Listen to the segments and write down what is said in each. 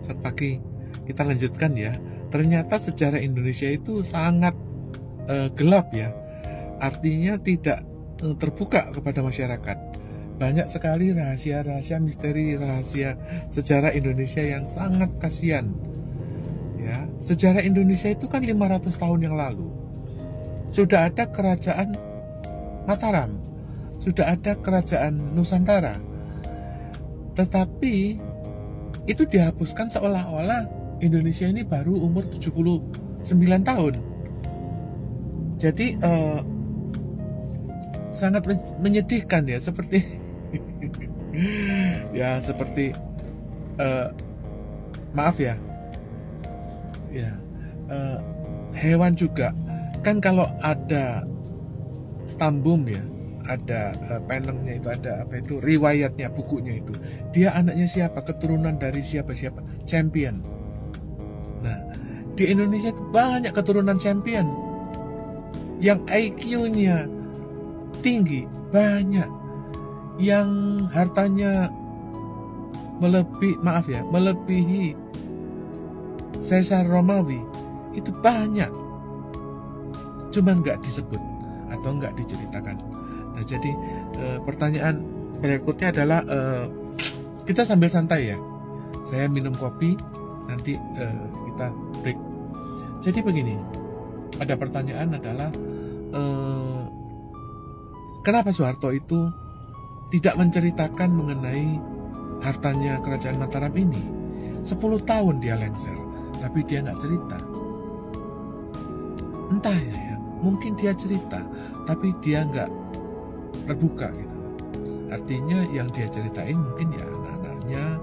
Selamat pagi. Kita lanjutkan ya. Ternyata sejarah Indonesia itu sangat gelap ya. Artinya tidak terbuka kepada masyarakat. Banyak sekali rahasia-rahasia, misteri, rahasia sejarah Indonesia yang sangat kasihan. Ya, sejarah Indonesia itu kan 500 tahun yang lalu. Sudah ada kerajaan Mataram, sudah ada kerajaan Nusantara. Tetapi itu dihapuskan seolah-olah Indonesia ini baru umur 79 tahun. Jadi sangat menyedihkan ya, seperti ya seperti maaf ya, hewan juga kan kalau ada stambum ya, ada penengnya itu, ada apa itu, riwayatnya, bukunya itu, dia anaknya siapa, keturunan dari siapa-siapa, champion. Nah, di Indonesia itu banyak keturunan champion yang IQ-nya tinggi, banyak yang hartanya melebihi Caesar Romawi, itu banyak, cuma nggak disebut atau nggak diceritakan. Nah, jadi pertanyaan berikutnya adalah kita sambil santai ya, saya minum kopi, nanti kita break. Jadi begini, ada pertanyaan adalah kenapa Soeharto itu tidak menceritakan mengenai hartanya kerajaan Mataram ini? 10 tahun dia lengser, tapi dia nggak cerita. Entah ya, mungkin dia cerita, tapi dia nggak terbuka gitu. Artinya yang dia ceritain mungkin ya anak-anaknya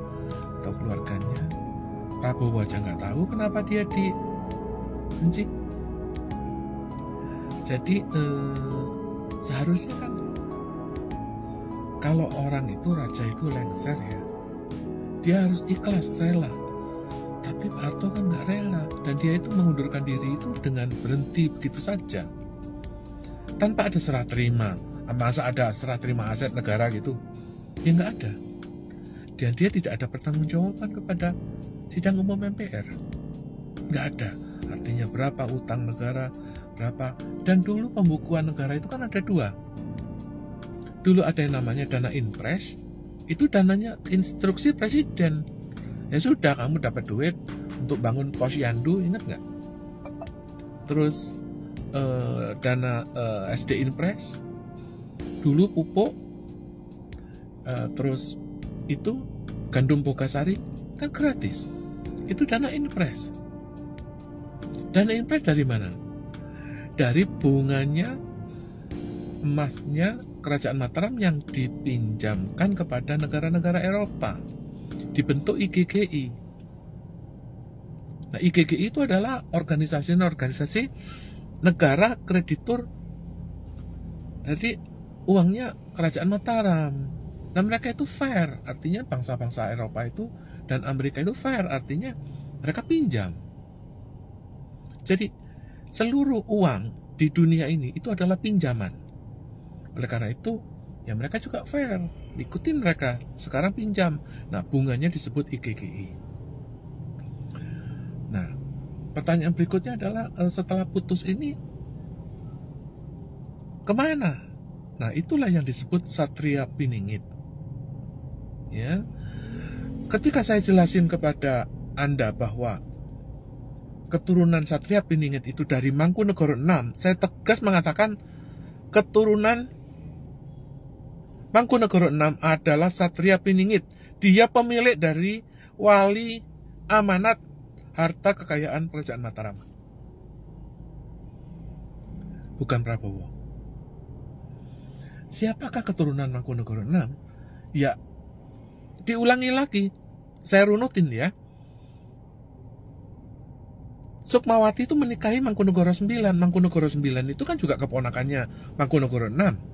atau keluarganya. Prabowo aja nggak tahu kenapa dia dibenci. Jadi seharusnya kan kalau orang itu, raja itu lengser ya, dia harus ikhlas, rela. Tapi Pak Harto kan nggak rela, dan dia itu mengundurkan diri itu dengan berhenti begitu saja, tanpa ada serah terima. Masa ada serah terima aset negara gitu? Ya nggak ada. Dan dia tidak ada pertanggungjawaban kepada sidang umum MPR. Nggak ada. Artinya berapa utang negara, berapa. Dan dulu pembukuan negara itu kan ada dua. Dulu ada yang namanya dana impres, itu dananya instruksi presiden. Ya sudah, kamu dapat duit untuk bangun posyandu, ingat nggak? Terus dana SD impres, dulu pupuk, terus itu gandum Bogasari kan gratis, itu dana impres. Dana impres dari mana? Dari bunganya emasnya kerajaan Mataram yang dipinjamkan kepada negara-negara Eropa, dibentuk IGGI. Nah, IGGI itu adalah organisasi negara kreditur. Jadi uangnya kerajaan Mataram. Nah, mereka itu fair, artinya bangsa-bangsa Eropa itu dan Amerika itu fair, artinya mereka pinjam. Jadi seluruh uang di dunia ini itu adalah pinjaman. Oleh karena itu, ya mereka juga fair, ikutin mereka, sekarang pinjam. Nah, bunganya disebut IGGI. Nah, pertanyaan berikutnya adalah setelah putus ini kemana? Nah, itulah yang disebut Satria Piningit. Ya, ketika saya jelasin kepada Anda bahwa keturunan Satria Piningit itu dari Mangkunegoro 6, saya tegas mengatakan keturunan Mangkunegoro 6 adalah Satria Piningit. Dia pemilik dari wali amanat harta kekayaan kerajaan Mataram, bukan Prabowo. Siapakah keturunan Mangkunegoro 6? Ya, diulangi lagi, saya runutin ya. Sukmawati itu menikahi Mangkunegoro 9. Mangkunegoro 9 itu kan juga keponakannya Mangkunegoro 6.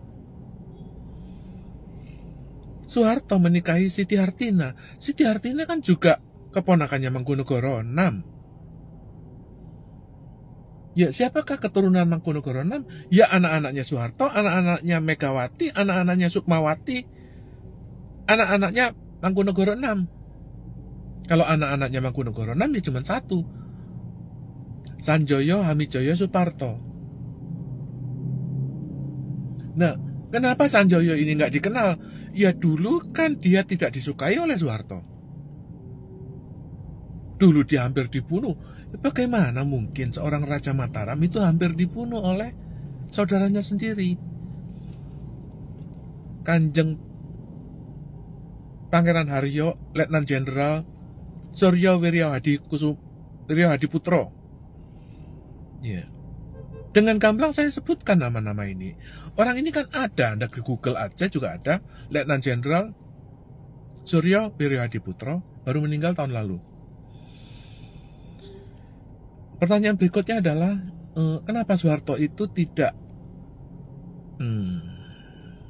Soeharto menikahi Siti Hartina. Siti Hartina kan juga keponakannya Mangkunegoro 6. Ya, siapakah keturunan Mangkunegoro 6? Ya, anak-anaknya Soeharto, anak-anaknya Megawati, anak-anaknya Sukmawati, anak-anaknya Mangkunegoro 6. Kalau anak-anaknya Mangkunegoro 6 ya cuma satu, Sanjoyo Hamijoyo Suparto. Nah, kenapa Sanjoyo ini nggak dikenal? Ya dulu kan dia tidak disukai oleh Soeharto. Dulu dia hampir dibunuh. Bagaimana mungkin seorang Raja Mataram itu hampir dibunuh oleh saudaranya sendiri? Kanjeng Pangeran Haryo, Letnan Jenderal Suryo Wiryo Hadiputro. Ya. Dengan gamblang saya sebutkan nama-nama ini. Orang ini kan ada, Anda ke Google aja juga ada. Letnan Jenderal Suryo Wiryo Hadiputro, baru meninggal tahun lalu. Pertanyaan berikutnya adalah, kenapa Soeharto itu tidak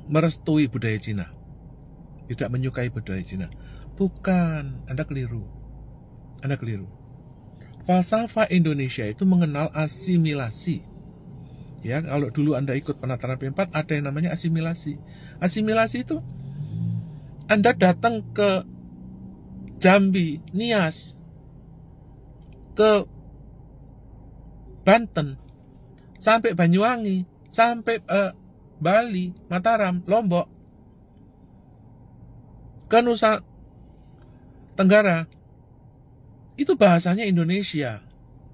merestui budaya Cina? Tidak menyukai budaya Cina? Bukan, Anda keliru. Anda keliru. Falsafah Indonesia itu mengenal asimilasi. Ya, kalau dulu Anda ikut penataran P4 ada yang namanya asimilasi. Asimilasi itu Anda datang ke Jambi, Nias, ke Banten, sampai Banyuwangi, sampai Bali, Mataram, Lombok, ke Nusa Tenggara, itu bahasanya Indonesia.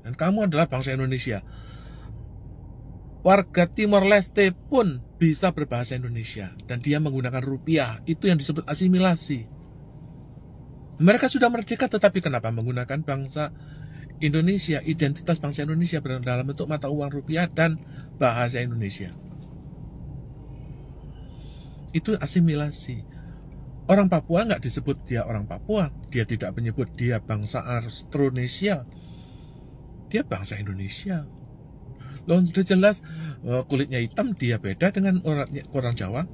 Dan kamu adalah bangsa Indonesia. Warga Timor Leste pun bisa berbahasa Indonesia. Dan dia menggunakan rupiah. Itu yang disebut asimilasi. Mereka sudah merdeka, tetapi kenapa menggunakan bangsa Indonesia, identitas bangsa Indonesia dalam bentuk mata uang rupiah dan bahasa Indonesia? Itu asimilasi. Orang Papua nggak disebut dia orang Papua. Dia tidak menyebut dia bangsa Austronesia. Dia bangsa Indonesia. Loh, sudah jelas kulitnya hitam, dia beda dengan orang Jawa.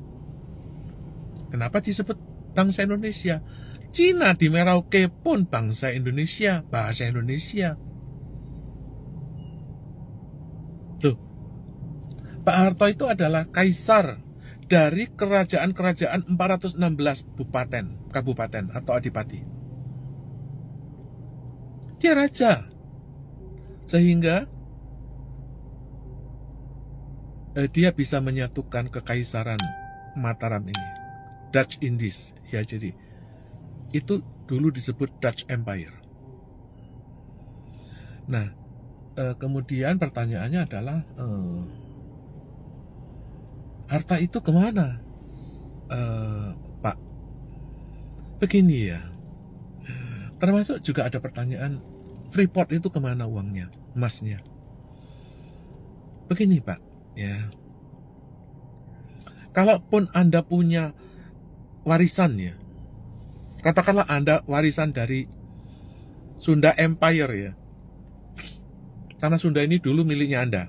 Kenapa disebut bangsa Indonesia? Cina di Merauke pun bangsa Indonesia, bahasa Indonesia. Tuh, Pak Harto itu adalah kaisar dari kerajaan-kerajaan 416 kabupaten atau adipati. Dia raja. Sehingga dia bisa menyatukan kekaisaran Mataram ini. Dutch Indies. Ya, jadi itu dulu disebut Dutch Empire. Nah, kemudian pertanyaannya adalah, harta itu kemana, Pak? Begini ya, termasuk juga ada pertanyaan, Freeport itu kemana uangnya, emasnya? Begini Pak, ya, kalaupun Anda punya warisan ya, katakanlah Anda warisan dari Sunda Empire ya, tanah Sunda ini dulu miliknya Anda,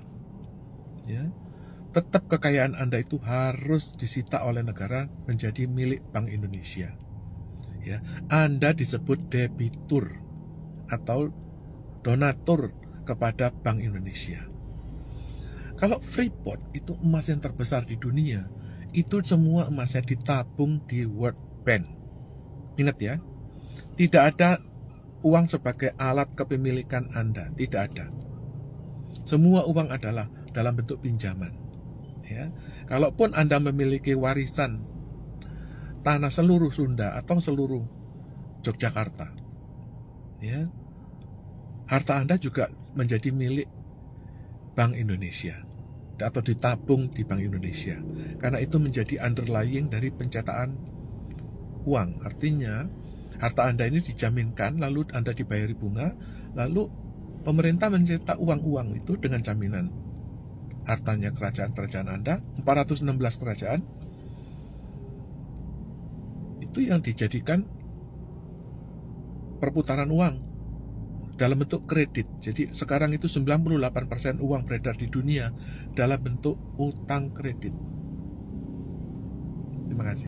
ya, tetap kekayaan Anda itu harus disita oleh negara menjadi milik Bank Indonesia. Ya, Anda disebut debitur atau donatur kepada Bank Indonesia. Kalau Freeport itu emas yang terbesar di dunia, itu semua emasnya ditabung di World Bank. Ingat ya, tidak ada uang sebagai alat kepemilikan Anda, tidak ada. Semua uang adalah dalam bentuk pinjaman. Ya, kalaupun Anda memiliki warisan tanah seluruh Sunda atau seluruh Yogyakarta, ya, harta Anda juga menjadi milik Bank Indonesia atau ditabung di Bank Indonesia, karena itu menjadi underlying dari pencetakan uang. Artinya harta Anda ini dijaminkan, lalu Anda dibayari bunga, lalu pemerintah mencetak uang-uang itu dengan jaminan hartanya kerajaan-kerajaan Anda, 416 kerajaan, itu yang dijadikan perputaran uang dalam bentuk kredit. Jadi sekarang itu 98% uang beredar di dunia dalam bentuk utang kredit. Terima kasih.